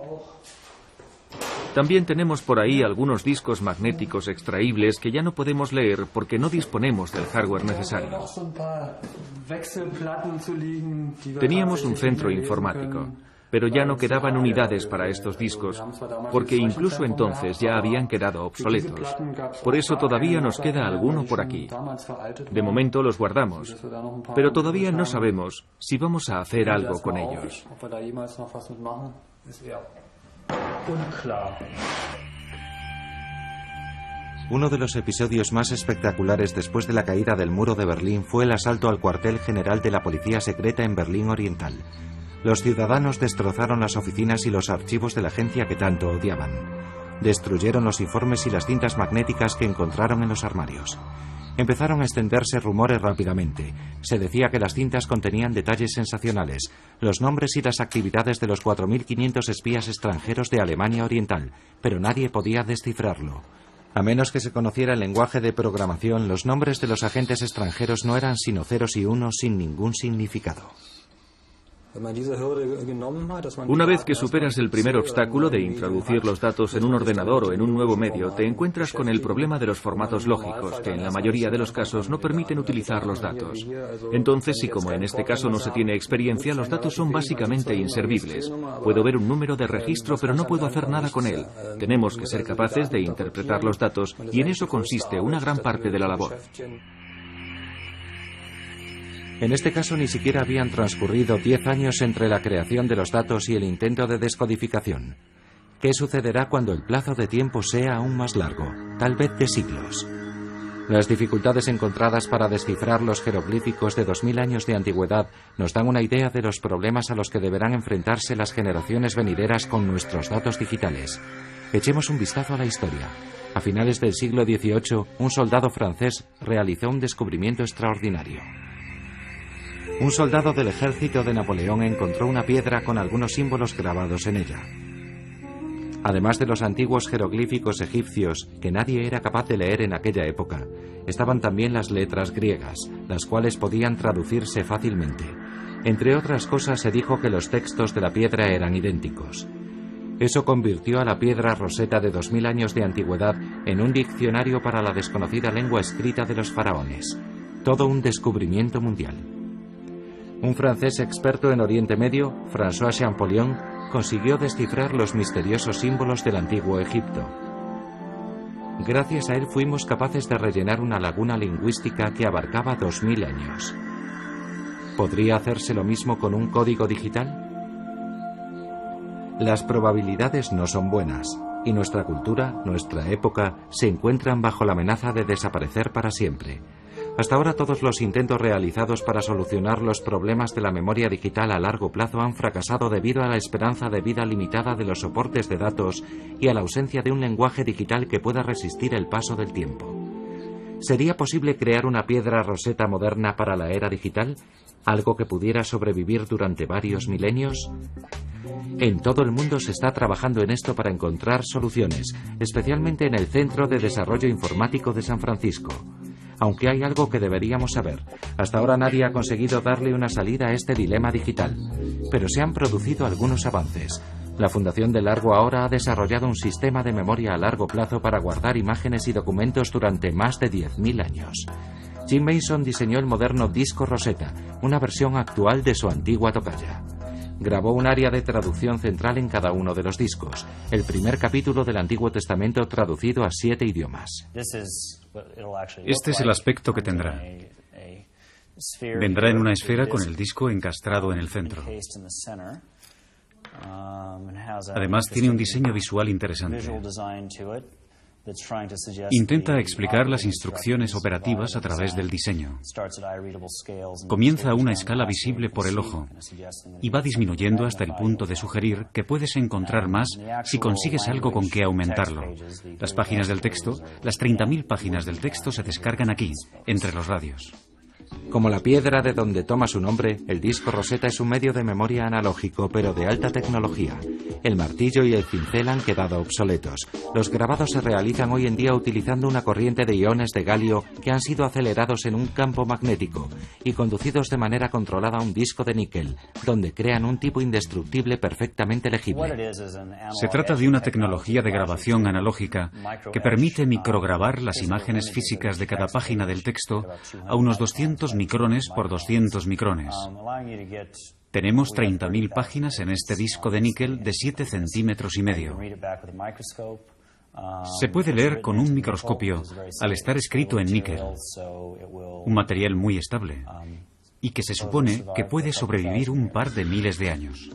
También tenemos por ahí algunos discos magnéticos extraíbles que ya no podemos leer porque no disponemos del hardware necesario. Teníamos un centro informático, pero ya no quedaban unidades para estos discos, porque incluso entonces ya habían quedado obsoletos. Por eso todavía nos queda alguno por aquí. De momento los guardamos, pero todavía no sabemos si vamos a hacer algo con ellos. Uno de los episodios más espectaculares después de la caída del muro de Berlín fue el asalto al cuartel general de la policía secreta en Berlín Oriental. Los ciudadanos destrozaron las oficinas y los archivos de la agencia que tanto odiaban. Destruyeron los informes y las cintas magnéticas que encontraron en los armarios. Empezaron a extenderse rumores rápidamente. Se decía que las cintas contenían detalles sensacionales, los nombres y las actividades de los 4.500 espías extranjeros de Alemania Oriental, pero nadie podía descifrarlo. A menos que se conociera el lenguaje de programación, los nombres de los agentes extranjeros no eran sino ceros y unos sin ningún significado. Una vez que superas el primer obstáculo de introducir los datos en un ordenador o en un nuevo medio, te encuentras con el problema de los formatos lógicos, que en la mayoría de los casos no permiten utilizar los datos. Entonces, si como en este caso no se tiene experiencia, los datos son básicamente inservibles. Puedo ver un número de registro, pero no puedo hacer nada con él. Tenemos que ser capaces de interpretar los datos, y en eso consiste una gran parte de la labor. En este caso ni siquiera habían transcurrido 10 años entre la creación de los datos y el intento de descodificación. ¿Qué sucederá cuando el plazo de tiempo sea aún más largo, tal vez de siglos? Las dificultades encontradas para descifrar los jeroglíficos de 2000 años de antigüedad nos dan una idea de los problemas a los que deberán enfrentarse las generaciones venideras con nuestros datos digitales. Echemos un vistazo a la historia. A finales del siglo XVIII, un soldado francés realizó un descubrimiento extraordinario. Un soldado del ejército de Napoleón encontró una piedra con algunos símbolos grabados en ella. Además de los antiguos jeroglíficos egipcios, que nadie era capaz de leer en aquella época, estaban también las letras griegas, las cuales podían traducirse fácilmente. Entre otras cosas, se dijo que los textos de la piedra eran idénticos. Eso convirtió a la piedra Rosetta de 2000 años de antigüedad en un diccionario para la desconocida lengua escrita de los faraones. Todo un descubrimiento mundial. Un francés experto en Oriente Medio, François Champollion, consiguió descifrar los misteriosos símbolos del antiguo Egipto. Gracias a él fuimos capaces de rellenar una laguna lingüística que abarcaba 2000 años. ¿Podría hacerse lo mismo con un código digital? Las probabilidades no son buenas, y nuestra cultura, nuestra época, se encuentran bajo la amenaza de desaparecer para siempre. Hasta ahora todos los intentos realizados para solucionar los problemas de la memoria digital a largo plazo han fracasado debido a la esperanza de vida limitada de los soportes de datos y a la ausencia de un lenguaje digital que pueda resistir el paso del tiempo. ¿Sería posible crear una piedra Rosetta moderna para la era digital? ¿Algo que pudiera sobrevivir durante varios milenios? En todo el mundo se está trabajando en esto para encontrar soluciones, especialmente en el Centro de Desarrollo Informático de San Francisco. Aunque hay algo que deberíamos saber. Hasta ahora nadie ha conseguido darle una salida a este dilema digital. Pero se han producido algunos avances. La Fundación de Largo ahora ha desarrollado un sistema de memoria a largo plazo para guardar imágenes y documentos durante más de 10.000 años. Jim Mason diseñó el moderno disco Rosetta, una versión actual de su antigua tocaya. Grabó un área de traducción central en cada uno de los discos, el primer capítulo del Antiguo Testamento traducido a 7 idiomas. Este es el aspecto que tendrá. Vendrá en una esfera con el disco encastrado en el centro. Además, tiene un diseño visual interesante. Intenta explicar las instrucciones operativas a través del diseño. Comienza a una escala visible por el ojo y va disminuyendo hasta el punto de sugerir que puedes encontrar más si consigues algo con que aumentarlo. Las páginas del texto, las 30.000 páginas del texto se descargan aquí, entre los radios. Como la piedra de donde toma su nombre, el disco Rosetta es un medio de memoria analógico, pero de alta tecnología. El martillo y el cincel han quedado obsoletos. Los grabados se realizan hoy en día utilizando una corriente de iones de galio que han sido acelerados en un campo magnético y conducidos de manera controlada a un disco de níquel, donde crean un tipo indestructible perfectamente legible. Se trata de una tecnología de grabación analógica que permite micrograbar las imágenes físicas de cada página del texto a unos 200 micrones por 200 micrones. Tenemos 30.000 páginas en este disco de níquel de 7 centímetros y medio. Se puede leer con un microscopio al estar escrito en níquel, un material muy estable, y que se supone que puede sobrevivir un par de miles de años.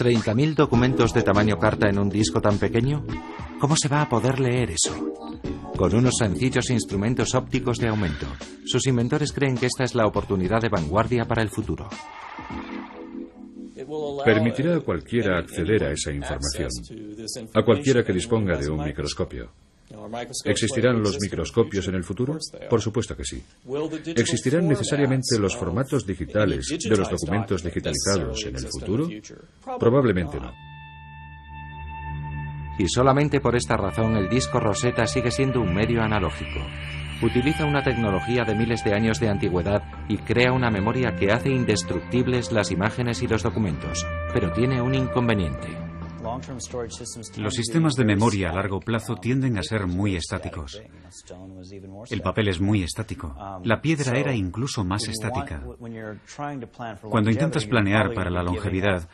¿30.000 documentos de tamaño carta en un disco tan pequeño? ¿Cómo se va a poder leer eso? Con unos sencillos instrumentos ópticos de aumento, sus inventores creen que esta es la oportunidad de vanguardia para el futuro. Permitirá a cualquiera acceder a esa información, a cualquiera que disponga de un microscopio. ¿Existirán los microscopios en el futuro? Por supuesto que sí. ¿Existirán necesariamente los formatos digitales de los documentos digitalizados en el futuro? Probablemente no. Y solamente por esta razón el disco Rosetta sigue siendo un medio analógico. Utiliza una tecnología de miles de años de antigüedad y crea una memoria que hace indestructibles las imágenes y los documentos, pero tiene un inconveniente. Los sistemas de memoria a largo plazo tienden a ser muy estáticos. El papel es muy estático. La piedra era incluso más estática. Cuando intentas planear para la longevidad,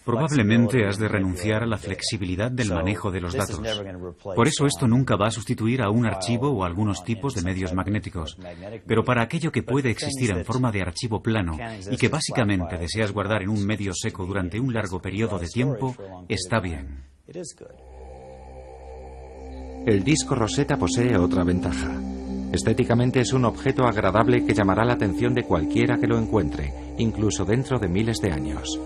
probablemente has de renunciar a la flexibilidad del manejo de los datos. Por eso esto nunca va a sustituir a un archivo o a algunos tipos de medios magnéticos. Pero para aquello que puede existir en forma de archivo plano y que básicamente deseas guardar en un medio seco durante un largo periodo de tiempo, está bien. El disco Rosetta posee otra ventaja. Estéticamente es un objeto agradable que llamará la atención de cualquiera que lo encuentre, incluso dentro de miles de años.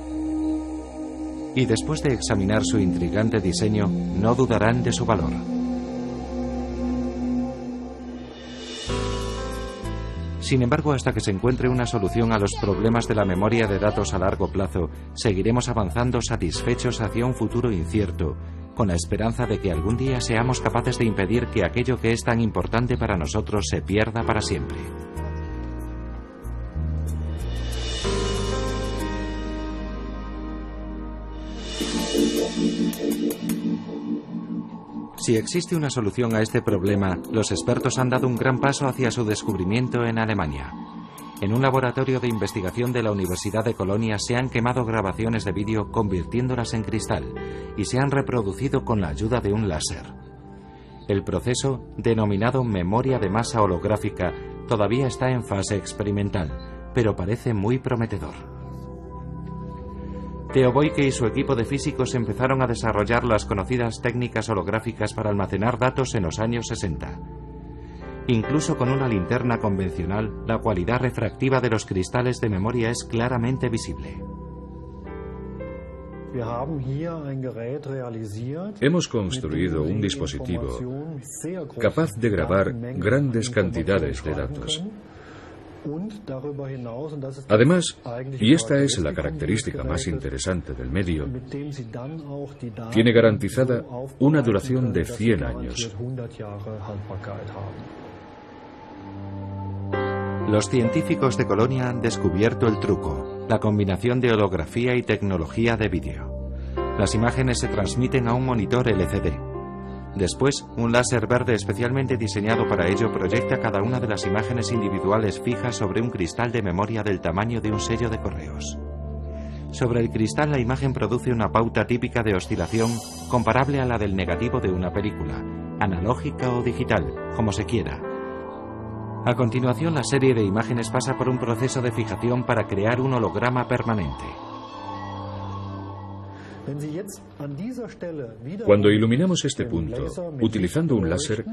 Y después de examinar su intrigante diseño, no dudarán de su valor. Sin embargo, hasta que se encuentre una solución a los problemas de la memoria de datos a largo plazo, seguiremos avanzando satisfechos hacia un futuro incierto, con la esperanza de que algún día seamos capaces de impedir que aquello que es tan importante para nosotros se pierda para siempre. Si existe una solución a este problema, los expertos han dado un gran paso hacia su descubrimiento en Alemania. En un laboratorio de investigación de la Universidad de Colonia se han quemado grabaciones de vídeo convirtiéndolas en cristal y se han reproducido con la ayuda de un láser. El proceso, denominado memoria de masa holográfica, todavía está en fase experimental, pero parece muy prometedor. Theo Boyke y su equipo de físicos empezaron a desarrollar las conocidas técnicas holográficas para almacenar datos en los años 60. Incluso con una linterna convencional, la cualidad refractiva de los cristales de memoria es claramente visible. Hemos construido un dispositivo capaz de grabar grandes cantidades de datos. Además, y esta es la característica más interesante del medio, tiene garantizada una duración de 100 años. Los científicos de Colonia han descubierto el truco, la combinación de holografía y tecnología de vídeo. Las imágenes se transmiten a un monitor LCD. Después, un láser verde especialmente diseñado para ello proyecta cada una de las imágenes individuales fijas sobre un cristal de memoria del tamaño de un sello de correos. Sobre el cristal la imagen produce una pauta típica de oscilación comparable a la del negativo de una película, analógica o digital, como se quiera. A continuación, la serie de imágenes pasa por un proceso de fijación para crear un holograma permanente. Cuando iluminamos este punto, utilizando un láser,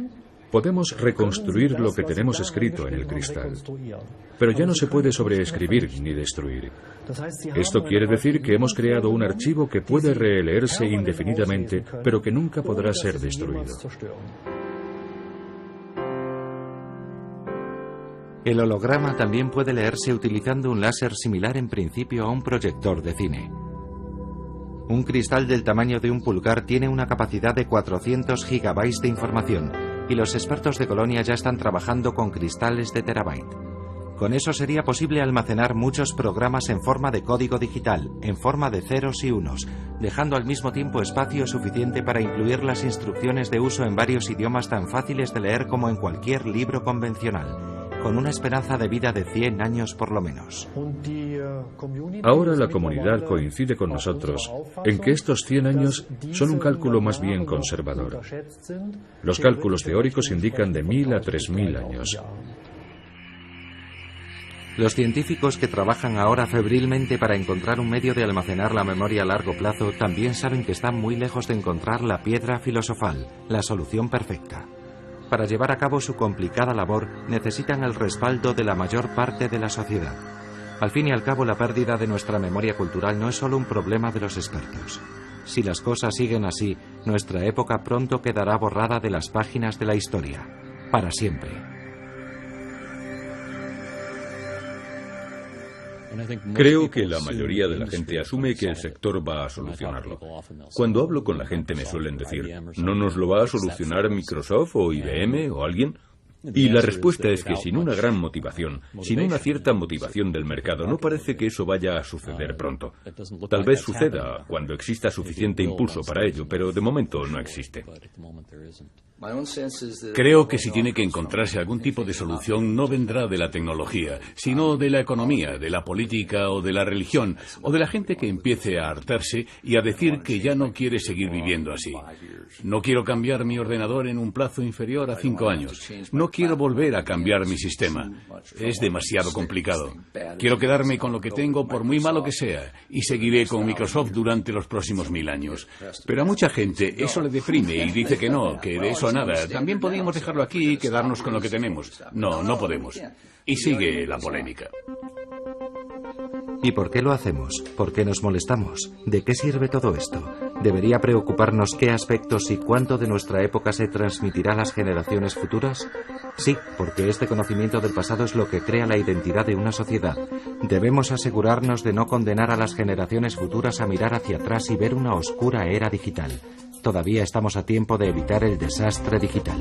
podemos reconstruir lo que tenemos escrito en el cristal. Pero ya no se puede sobreescribir ni destruir. Esto quiere decir que hemos creado un archivo que puede releerse indefinidamente, pero que nunca podrá ser destruido. El holograma también puede leerse utilizando un láser similar en principio a un proyector de cine. Un cristal del tamaño de un pulgar tiene una capacidad de 400 gigabytes de información y los expertos de Colonia ya están trabajando con cristales de terabyte. Con eso sería posible almacenar muchos programas en forma de código digital, en forma de ceros y unos, dejando al mismo tiempo espacio suficiente para incluir las instrucciones de uso en varios idiomas tan fáciles de leer como en cualquier libro convencional, con una esperanza de vida de 100 años por lo menos. Ahora la comunidad coincide con nosotros en que estos 100 años son un cálculo más bien conservador. Los cálculos teóricos indican de 1000 a 3000 años. Los científicos que trabajan ahora febrilmente para encontrar un medio de almacenar la memoria a largo plazo también saben que están muy lejos de encontrar la piedra filosofal, la solución perfecta. Para llevar a cabo su complicada labor necesitan el respaldo de la mayor parte de la sociedad. Al fin y al cabo, la pérdida de nuestra memoria cultural no es solo un problema de los expertos. Si las cosas siguen así, nuestra época pronto quedará borrada de las páginas de la historia, para siempre. Creo que la mayoría de la gente asume que el sector va a solucionarlo. Cuando hablo con la gente me suelen decir, ¿no nos lo va a solucionar Microsoft o IBM o alguien? Y la respuesta es que sin una gran motivación, sin una cierta motivación del mercado, no parece que eso vaya a suceder pronto. Tal vez suceda cuando exista suficiente impulso para ello, pero de momento no existe. Creo que si tiene que encontrarse algún tipo de solución, no vendrá de la tecnología, sino de la economía, de la política o de la religión, o de la gente que empiece a hartarse y a decir que ya no quiere seguir viviendo así. No quiero cambiar mi ordenador en un plazo inferior a 5 años. No quiero volver a cambiar mi sistema. Es demasiado complicado. Quiero quedarme con lo que tengo por muy malo que sea y seguiré con Microsoft durante los próximos 1000 años. Pero a mucha gente eso le deprime y dice que no, que de eso nada. También podríamos dejarlo aquí y quedarnos con lo que tenemos. No, no podemos. Y sigue la polémica. ¿Y por qué lo hacemos? ¿Por qué nos molestamos? ¿De qué sirve todo esto? ¿Debería preocuparnos qué aspectos y cuánto de nuestra época se transmitirá a las generaciones futuras? Sí, porque este conocimiento del pasado es lo que crea la identidad de una sociedad. Debemos asegurarnos de no condenar a las generaciones futuras a mirar hacia atrás y ver una oscura era digital. Todavía estamos a tiempo de evitar el desastre digital.